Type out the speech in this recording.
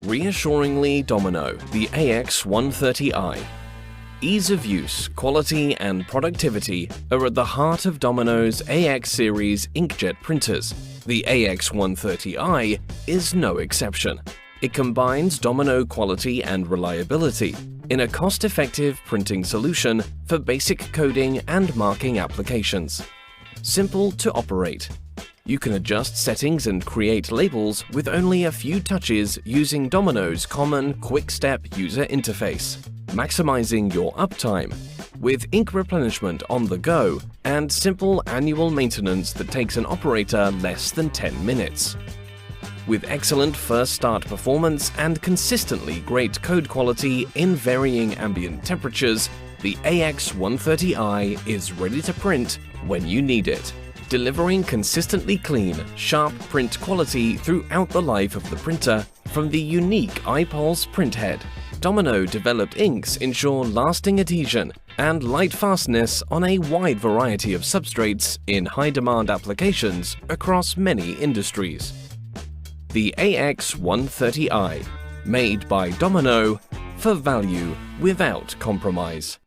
Reassuringly Domino, the Ax130i. Ease of use, quality, and productivity are at the heart of Domino's AX series inkjet printers. The Ax130i is no exception. It combines Domino quality and reliability in a cost-effective printing solution for basic coding and marking applications. Simple to operate. You can adjust settings and create labels with only a few touches using Domino's common quick-step user interface, maximizing your uptime with ink replenishment on the go and simple annual maintenance that takes an operator less than 10 minutes. With excellent first start performance and consistently great code quality in varying ambient temperatures, the Ax130i is ready to print when you need it, delivering consistently clean, sharp print quality throughout the life of the printer from the unique iPulse printhead. Domino-developed inks ensure lasting adhesion and light fastness on a wide variety of substrates in high-demand applications across many industries. The Ax130i, made by Domino for value without compromise.